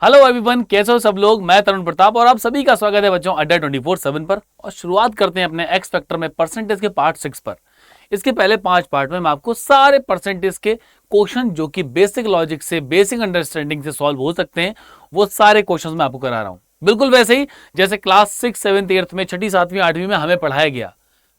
Hello everyone, कैसे हो सब लोग। मैं तरुण प्रताप और आप सभी का स्वागत है बच्चों अड्डा 24/7 पर। और शुरुआत करते हैं अपने एक्स फैक्टर में परसेंटेज के पार्ट 6 पर। इसके पहले 5 पार्ट में मैं आपको सारे परसेंटेज के क्वेश्चन जो कि बेसिक लॉजिक से, बेसिक अंडरस्टैंडिंग से सॉल्व हो सकते हैं, वो सारे क्वेश्चन मैं आपको करा रहा हूं। बिल्कुल वैसे ही जैसे क्लास 6, 7, 8 में, 6ठी, 7वीं, 8वीं में हमें पढ़ाया गया।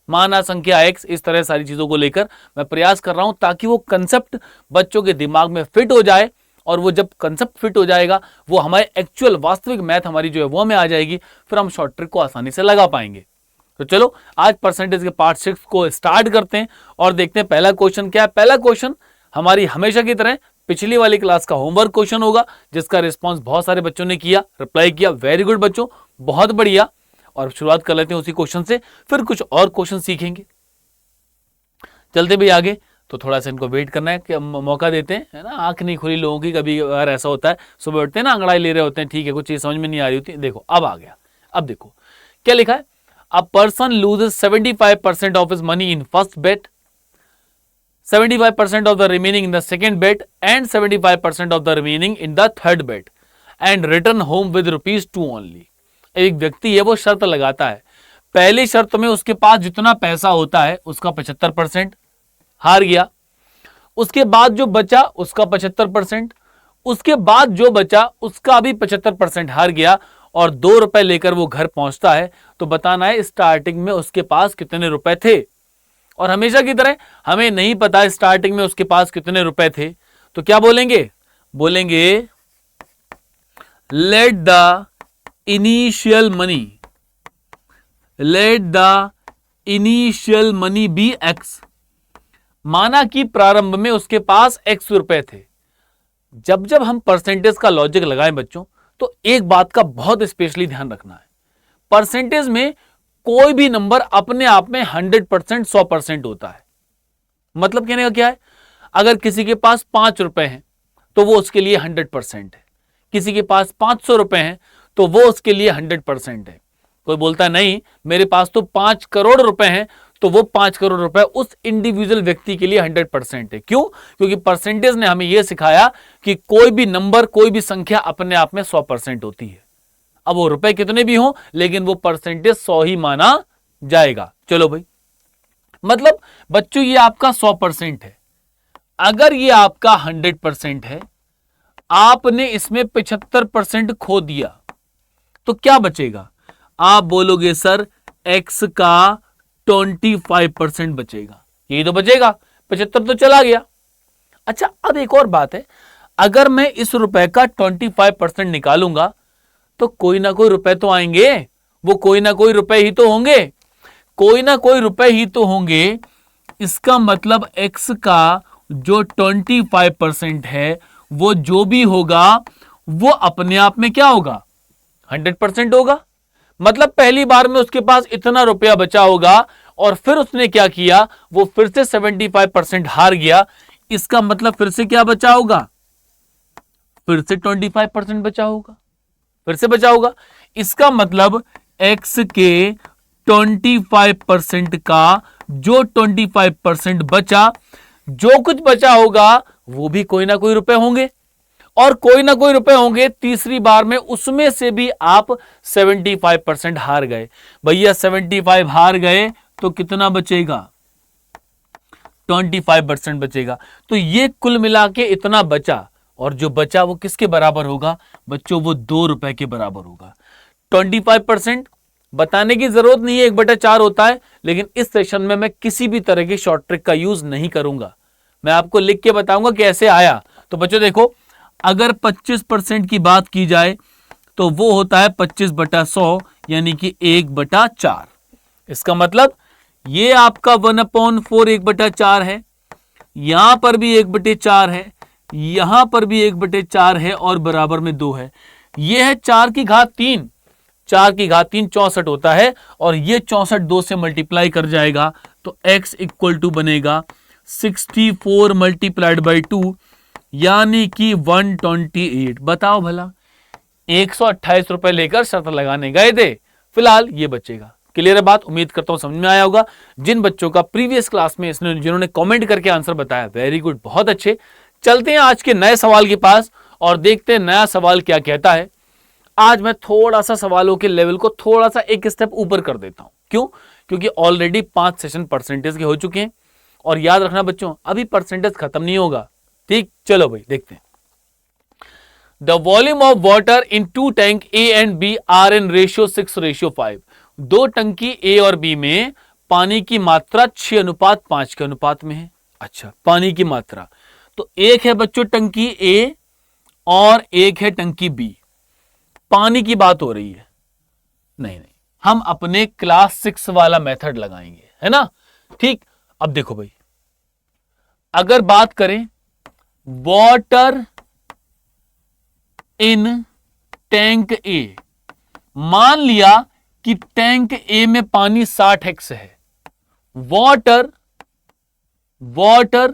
माना, संख्या, एक्स, इस तरह सारी चीजों को लेकर मैं प्रयास कर रहा हूं ताकि वो कंसेप्ट बच्चों के दिमाग में फिट हो जाए। और वो जब कंसेप्ट फिट हो जाएगा, वो हमारे एक्चुअल वास्तविक मैथ हमारी जो है वो हमें आ जाएगी, फिर हम शॉर्ट ट्रिक को आसानी से लगा पाएंगे। तो चलो आज परसेंटेज के पार्ट 6 को स्टार्ट करते हैं और देखते हैं पहला क्वेश्चन क्या है। पहला क्वेश्चन हमारी हमेशा की तरह पिछली वाली क्लास का होमवर्क क्वेश्चन होगा, जिसका रिस्पॉन्स बहुत सारे बच्चों ने किया, रिप्लाई किया। वेरी गुड बच्चों, बहुत बढ़िया। और शुरुआत कर लेते हैं उसी क्वेश्चन से, फिर कुछ और क्वेश्चन सीखेंगे। चलते भी आगे, तो थोड़ा सा इनको वेट करना है कि मौका देते हैं, है ना। आंख नहीं खुली लोगों की, कभी अगर ऐसा होता है सुबह उठते हैं ना, अंगड़ाई ले रहे होते हैं, ठीक है, कुछ चीज समझ में नहीं आ रही होती। देखो अब आ गया। अब देखो क्या लिखा है। A person loses 75% of his money in first bet, 75% of the remaining in the second bet and 75% of the remaining in the third bet and return home with ₹2 only. एक व्यक्ति है, वो शर्त लगाता है। पहली शर्त में उसके पास जितना पैसा होता है उसका 75% हार गया। उसके बाद जो बचा उसका 75%, उसके बाद जो बचा उसका भी 75% हार गया और ₹2 लेकर वो घर पहुंचता है। तो बताना है स्टार्टिंग में उसके पास कितने रुपए थे। और हमेशा की तरह हमें नहीं पता स्टार्टिंग में उसके पास कितने रुपए थे, तो क्या बोलेंगे? बोलेंगे let the initial money, let the initial money be X. माना कि प्रारंभ में उसके पास x रुपए थे। जब जब हम परसेंटेज का लॉजिक लगाएं बच्चों, तो एक बात का बहुत स्पेशली ध्यान रखना है। परसेंटेज में कोई भी नंबर अपने आप में 100%, 100% होता है। मतलब कहने का क्या है, अगर किसी के पास 5 रुपए हैं तो वो उसके लिए 100% है। किसी के पास 500 रुपए हैं तो वो उसके लिए 100% है। कोई बोलता नहीं मेरे पास तो 5 करोड़ रुपए हैं, तो वो 5 करोड़ रुपए उस इंडिविजुअल व्यक्ति के लिए 100% है। क्यों? क्योंकि परसेंटेज ने हमें यह सिखाया कि कोई भी नंबर, कोई भी संख्या अपने आप में 100% होती है। अब वो रुपए कितने भी हों, लेकिन वो परसेंटेज 100 ही माना जाएगा। चलो भाई, मतलब बच्चों ये आपका 100% है। अगर ये आपका 100% है, आपने इसमें 75% खो दिया, तो क्या बचेगा? आप बोलोगे सर एक्स का 25% बचेगा। यही तो बचेगा, 75 तो चला गया। अच्छा, अब एक और बात है, अगर मैं इस रुपए का 25% निकालूंगा तो कोई ना कोई रुपए तो आएंगे, वो कोई ना कोई रुपए ही तो होंगे, कोई ना कोई रुपए ही तो होंगे। इसका मतलब एक्स का जो 25% है, वो जो भी होगा वो अपने आप में क्या होगा? 100% होगा। मतलब पहली बार में उसके पास इतना रुपया बचा होगा और फिर उसने क्या किया, वो फिर से 75% हार गया। इसका मतलब फिर से क्या बचा होगा? फिर से 25% बचा होगा, फिर से बचा होगा। इसका मतलब x के 25% का जो 25% बचा, जो कुछ बचा होगा वो भी कोई ना कोई रुपए होंगे, और कोई ना कोई रुपए होंगे। तीसरी बार में उसमें से भी आप 75% हार गए। भैया 75 हार गए तो कितना बचेगा? 25% बचेगा। तो ये कुल मिला के इतना बचा, और जो बचा वो किसके बराबर होगा बच्चों? वो ₹2 के बराबर होगा। 25% बताने की जरूरत नहीं है, 1/4 होता है, लेकिन इस सेशन में मैं किसी भी तरह की शॉर्ट ट्रिक का यूज नहीं करूंगा। मैं आपको लिख के बताऊंगा कैसे आया। तो बच्चों देखो, अगर 25% की बात की जाए तो वो होता है 25/100, यानी कि 1/4। इसका मतलब ये आपका 1/4 1/4 है, यहां पर भी 1/4 है, यहां पर भी 1/4 है, और बराबर में 2 है। ये है 4 की घात 3, 4 की घात 3 64 होता है, और ये 64 2 से मल्टीप्लाई कर जाएगा तो x इक्वल टू बनेगा 64 मल्टीप्लाइड बाई 2, यानी कि 128। बताओ भला, 128 रुपए लेकर शर्त लगाने गए थे, फिलहाल ये बचेगा। क्लियर है बात? उम्मीद करता हूं समझ में आया होगा। जिन बच्चों का प्रीवियस क्लास में जिन्होंने कमेंट करके आंसर बताया, वेरी गुड, बहुत अच्छे। चलते हैं आज के नए सवाल के पास और देखते हैं नया सवाल क्या कहता है। आज मैं थोड़ा सा सवालों के लेवल को थोड़ा सा एक स्टेप ऊपर कर देता हूं। क्यों? क्योंकि ऑलरेडी 5 सेशन परसेंटेज के हो चुके हैं और याद रखना बच्चों, अभी परसेंटेज खत्म नहीं होगा। ठीक, चलो भाई देखते हैं। The volume of water in 2 tank A and B are in ratio 6:5। 2 टंकी ए और बी में पानी की मात्रा 6:5 के अनुपात में है। अच्छा, पानी की मात्रा तो एक है बच्चों टंकी ए और एक है टंकी बी। पानी की बात हो रही है। नहीं, हम अपने क्लास 6 वाला मेथड लगाएंगे, है ना। ठीक, अब देखो भाई, अगर बात करें वाटर इन टैंक ए, मान लिया कि टैंक ए में पानी 60x है। वाटर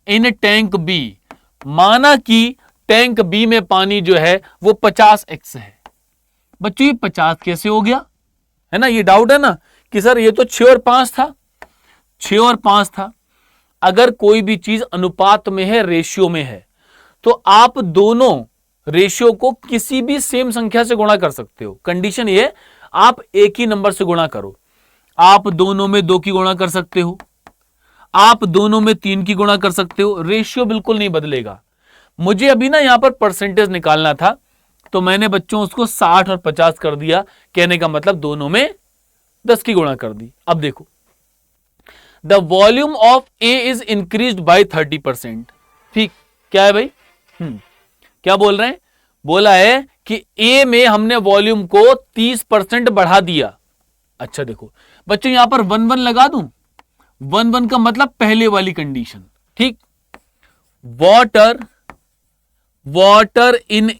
इन टैंक बी, माना कि टैंक बी में पानी जो है वो 50x है। बच्चों ये 50 कैसे हो गया, है ना। ये डाउट है ना कि सर ये तो 6 और 5 था, 6 और 5 था। अगर कोई भी चीज अनुपात में है, रेशियो में है, तो आप दोनों रेशियो को किसी भी सेम संख्या से गुणा कर सकते हो। कंडीशन ये, आप एक ही नंबर से गुणा करो। आप दोनों में 2 की गुणा कर सकते हो, आप दोनों में 3 की गुणा कर सकते हो, रेशियो बिल्कुल नहीं बदलेगा। मुझे अभी ना यहां पर परसेंटेज निकालना था, तो मैंने बच्चों उसको 60 और 50 कर दिया। कहने का मतलब दोनों में 10 की गुणा कर दी। अब देखो, the volume of A is increased by 30%। ठीक, क्या है भाई, क्या बोल रहे हैं, बोला है कि ए में हमने वॉल्यूम को 30% बढ़ा दिया। अच्छा देखो बच्चों, यहां पर 1 1 लगा दूं। 1 1 का मतलब पहले वाली कंडीशन। ठीक, वाटर इन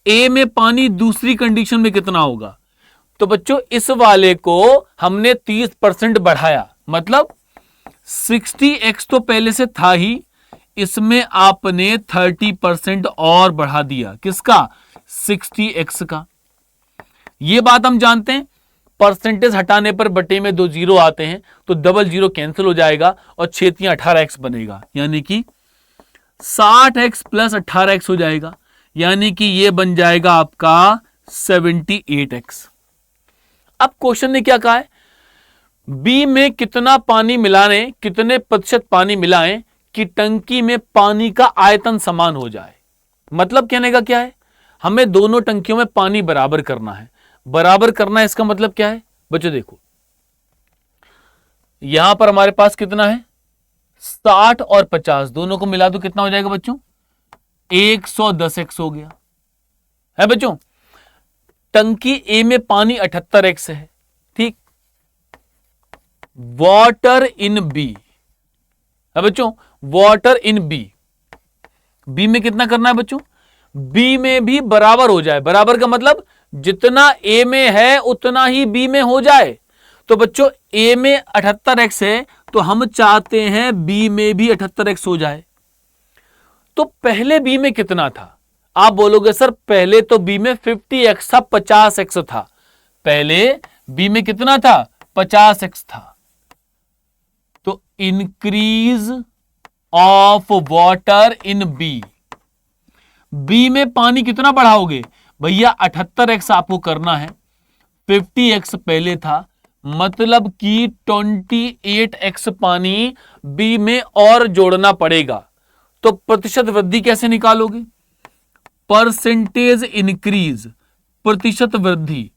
ए में पानी दूसरी कंडीशन में कितना होगा। तो बच्चों इस वाले को हमने 30% बढ़ाया, मतलब 60x तो पहले से था ही, इसमें आपने 30% और बढ़ा दिया। किसका? 60x का। यह बात हम जानते हैं, परसेंटेज हटाने पर बटे में 2 जीरो आते हैं, तो डबल जीरो कैंसिल हो जाएगा और 6 18x बनेगा, यानी कि 60x प्लस 18x हो जाएगा, यानी कि यह बन जाएगा आपका 78x। अब क्वेश्चन ने क्या कहा है, बी में कितना पानी मिलाने, कितने प्रतिशत पानी मिलाएं कि टंकी में पानी का आयतन समान हो जाए। मतलब कहने का क्या है, हमें दोनों टंकियों में पानी बराबर करना है। बराबर करना है इसका मतलब क्या है बच्चों, देखो यहां पर हमारे पास कितना है, 60 और 50, दोनों को मिला दो कितना हो जाएगा बच्चों, 110x हो गया, है बच्चों। टंकी ए में पानी 78x है। ठीक, वाटर इन बी है बच्चों, वाटर इन बी में कितना करना है बच्चों, बी में भी बराबर हो जाए। बराबर का मतलब जितना ए में है उतना ही बी में हो जाए। तो बच्चों ए में 78x है, तो हम चाहते हैं बी में भी 78x हो जाए। तो पहले बी में कितना था, आप बोलोगे सर पहले तो बी में 50x था, 50x था। पहले बी में कितना था, 50x था। तो increase of water in B में पानी कितना बढ़ाओगे भैया, 78x आपको करना है, 50x पहले था, मतलब कि 28x पानी बी में और जोड़ना पड़ेगा। तो प्रतिशत वृद्धि कैसे निकालोगे, परसेंटेज इंक्रीज, प्रतिशत वृद्धि।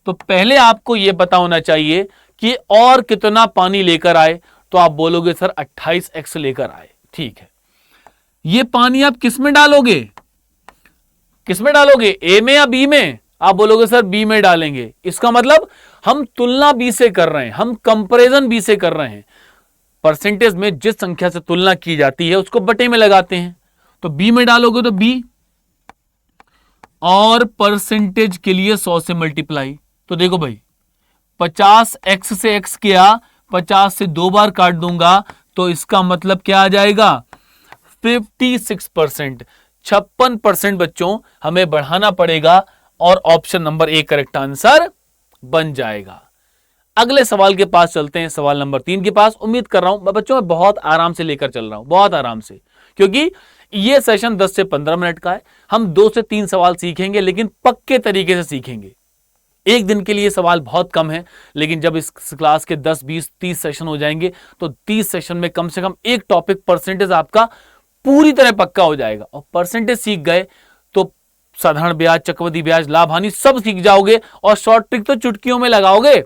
तो पहले आपको यह पता होना चाहिए कि और कितना पानी लेकर आए, तो आप बोलोगे सर 28x लेकर आए। ठीक है, यह पानी आप किस में डालोगे, किस में डालोगे, ए में या बी में, आप बोलोगे सर बी में डालेंगे। इसका मतलब हम तुलना बी से कर रहे हैं, हम कंपैरिजन बी से कर रहे हैं। परसेंटेज में जिस संख्या से तुलना की जाती है उसको बटे में लगाते हैं, तो बी में डालोगे तो बी, और परसेंटेज के लिए 100 से मल्टीप्लाई। तो देखो भाई 50x से x किया, 50 से 2 बार काट दूंगा, तो इसका मतलब क्या आ जाएगा, 56%, 56% बच्चों हमें बढ़ाना पड़ेगा, और option number A correct answer बन जाएगा। अगले सवाल के पास चलते हैं, सवाल नंबर 3 के पास। उम्मीद कर रहा हूं बच्चों मैं बहुत आराम से लेकर चल रहा हूं, बहुत आराम से, क्योंकि ये सेशन 10 से 15 मिनट का है। हम 2 से 3 सवाल सीखेंगे, लेकिन पक्के तरीके से सीखेंगे। एक दिन के लिए सवाल बहुत कम है, लेकिन जब इस क्लास के 10, 20, 30 सेशन हो जाएंगे तो 30 सेशन में कम से कम एक टॉपिक परसेंटेज आपका पूरी तरह पक्का हो जाएगा। और परसेंटेज सीख गए तो साधारण ब्याज, चक्रवृद्धि ब्याज, लाभ हानि सब सीख जाओगे और शॉर्ट ट्रिक तो चुटकियों में लगाओगे।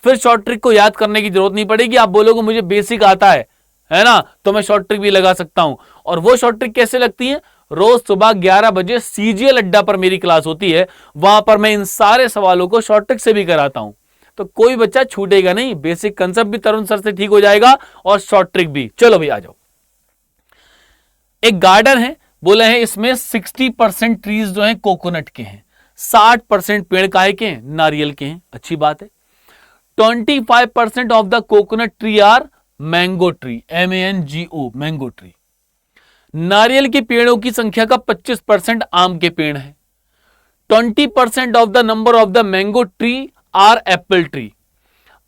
फिर शॉर्ट ट्रिक को याद करने की जरूरत नहीं पड़ेगी। आप बोलोगे मुझे बेसिक आता है ना, तो मैं शॉर्ट ट्रिक भी लगा सकता हूं। और वो शॉर्ट ट्रिक कैसे लगती है? रोज सुबह 11 बजे सीजीएल अड्डा पर मेरी क्लास होती है, वहां पर मैं इन सारे सवालों को शॉर्ट ट्रिक से भी कराता हूं। तो कोई बच्चा छूटेगा नहीं। बेसिक कंसेप्ट भी तरुण सर से ठीक हो जाएगा और शॉर्ट ट्रिक भी। चलो भाई आ जाओ। एक गार्डन है, बोले हैं इसमें 60% ट्रीज जो हैं कोकोनट के हैं, 60% पेड़ काहे के हैं? नारियल के हैं। अच्छी बात है। 25% of the coconut tree are mango tree, MANGO, mango tree. नारियल के पेड़ों की संख्या का 25% आम के पेड़ हैं। 20% of the number of the mango tree are apple tree.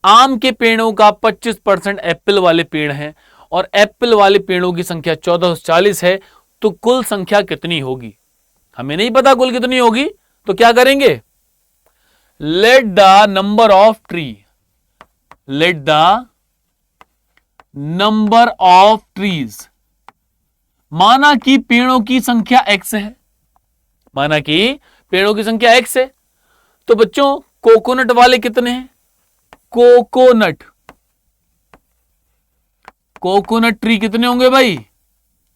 आम के पेड़ों का 25% एप्पल वाले पेड़ हैं और एप्पल वाले पेड़ों की संख्या 1440 है। तो कुल संख्या कितनी होगी? हमें नहीं पता कुल कितनी होगी, तो क्या करेंगे? Let the number of tree, let the number of trees, माना कि पेड़ों की संख्या x है, माना कि पेड़ों की संख्या x है, तो बच्चों कोकोनट वाले कितने हैं? कोकोनट, कोकोनट ट्री कितने होंगे भाई?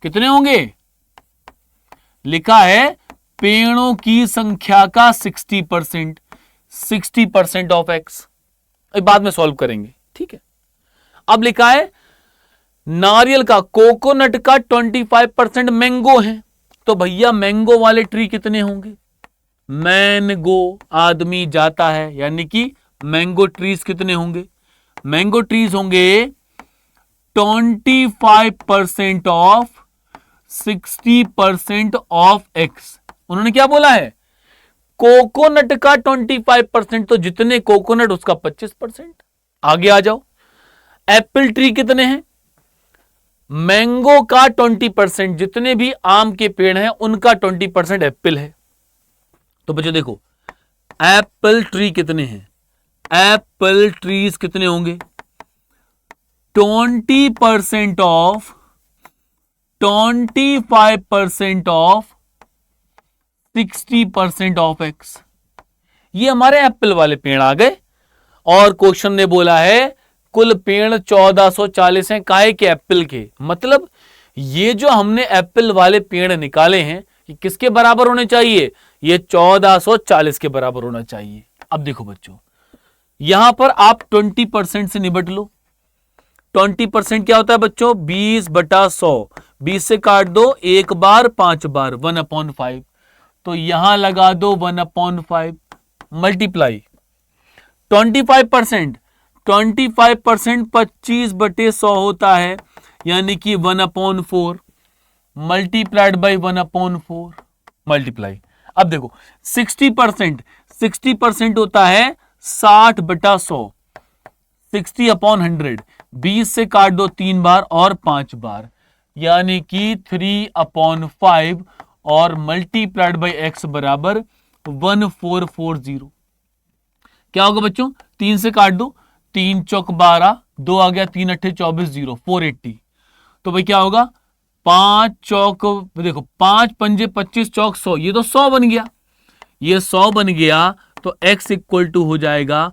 कितने होंगे? लिखा है पेड़ों की संख्या का 60%, 60% ऑफ x। बाद में सॉल्व करेंगे, ठीक है। अब लिखा है नारियल का, कोकोनट का 25% मैंगो है, तो भैया मैंगो वाले ट्री कितने होंगे? मैंगो, आदमी जाता है, यानी कि मैंगो ट्रीज कितने होंगे? मैंगो ट्रीज होंगे 25% ऑफ 60% ऑफ x। उन्होंने क्या बोला है? कोकोनट का 25%, तो जितने कोकोनट उसका 25%। आगे आ जाओ। एप्पल ट्री कितने हैं? मैंगो का 20%, जितने भी आम के पेड़ हैं उनका 20% एप्पल है। तो बच्चों देखो एप्पल ट्री कितने हैं? एप्पल ट्रीज कितने होंगे? 20% ऑफ 25% ऑफ 60% ऑफ x। ये हमारे एप्पल वाले पेड़ आ गए। और क्वेश्चन ने बोला है कुल पेड़ 1440 हैं, काहे के? एप्पल के। मतलब ये जो हमने एप्पल वाले पेड़ निकाले हैं ये किसके बराबर होने चाहिए? ये 1440 के बराबर होना चाहिए। अब देखो बच्चों, यहां पर आप 20% से निपट लो। 20% क्या होता है बच्चों? 20/100। 20 से काट दो एक बार, 5 बार, 1/5। तो यहां लगा दो 1/5 मल्टीप्लाई 25%। 25% 25/100 होता है, यानी कि 1/4 मल्टीप्लाइड बाई 1/4 मल्टीप्लाई। अब देखो 60%, 60% होता है 60/100, 60/100। 20 से काट दो 3 बार और 5 बार, यानी कि 3/5 और मल्टीप्लाइड बाई x बराबर 1440। क्या होगा बच्चों? 3 से काट दो, 3 चौक 12, 2 आ गया, 3 अट्ठे 24, 0, 480। तो भाई क्या होगा? 5 चौक, देखो 5 पंजे 25 चौक 100, ये तो 100 बन गया, ये 100 बन गया। तो x इक्वल टू हो जाएगा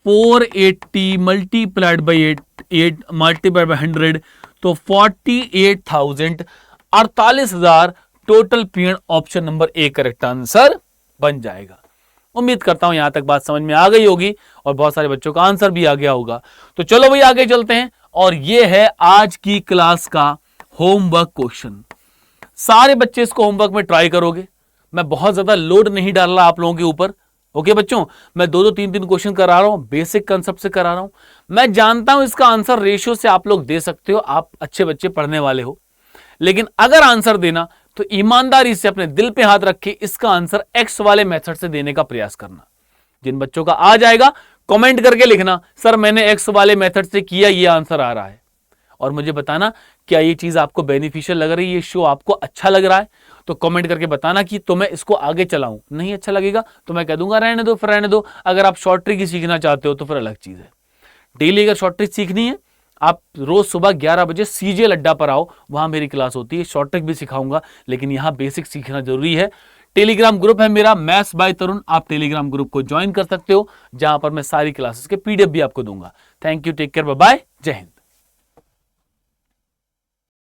480 मल्टीप्लाइड बाई 8 मल्टीप्लाइड बाई 100, तो 48,000, 48,000 टोटल पेड़। Option number A correct answer बन जाएगा। उम्मीद करता हूं यहां तक बात समझ में आ गई होगी और बहुत सारे बच्चों का आंसर भी आ गया होगा। तो चलो भाई आगे चलते हैं, और ये है आज की क्लास का होमवर्क क्वेश्चन। सारे बच्चे इसको होमवर्क में ट्राई करोगे। मैं बहुत ज्यादा लोड नहीं डाल रहा आप लोगों के ऊपर, ओके बच्चों। मैं 2-2, 3-3 क्वेश्चन करा रहा हूं, बेसिक कंसेप्ट से करा रहा हूं। मैं जानता हूं इसका आंसर रेशियो से आप लोग दे सकते हो, आप अच्छे बच्चे पढ़ने वाले हो। लेकिन अगर आंसर देना तो ईमानदारी से अपने दिल पे हाथ रख के इसका आंसर एक्स वाले मेथड से देने का प्रयास करना। जिन बच्चों का आ जाएगा कमेंट करके लिखना, सर मैंने एक्स वाले मेथड से किया, ये आंसर आ रहा है। और मुझे बताना क्या ये चीज आपको बेनिफिशियल लग रही है, ये शो आपको अच्छा लग रहा है, तो कमेंट करके बताना कि तो मैं इसको आगे चलाऊं। नहीं अच्छा लगेगा तो मैं कह दूंगा रहने दो, फिर रहने दो। अगर आप शॉर्ट ट्रिक ही सीखना चाहते हो तो फिर अलग चीज है। डेली अगर शॉर्ट ट्रिक सीखनी है, आप रोज सुबह 11 बजे सीजे अड्डा पर आओ, वहां मेरी क्लास होती है, शॉर्ट ट्रिक भी सिखाऊंगा, लेकिन यहां बेसिक सीखना जरूरी है। टेलीग्राम ग्रुप है मेरा मैथ्स बाय तरुण, आप टेलीग्राम ग्रुप को ज्वाइन कर सकते हो, जहां पर मैं सारी क्लासेस के पीडीएफ भी आपको दूंगा। Thank you, take care, bye bye, जय हिंद।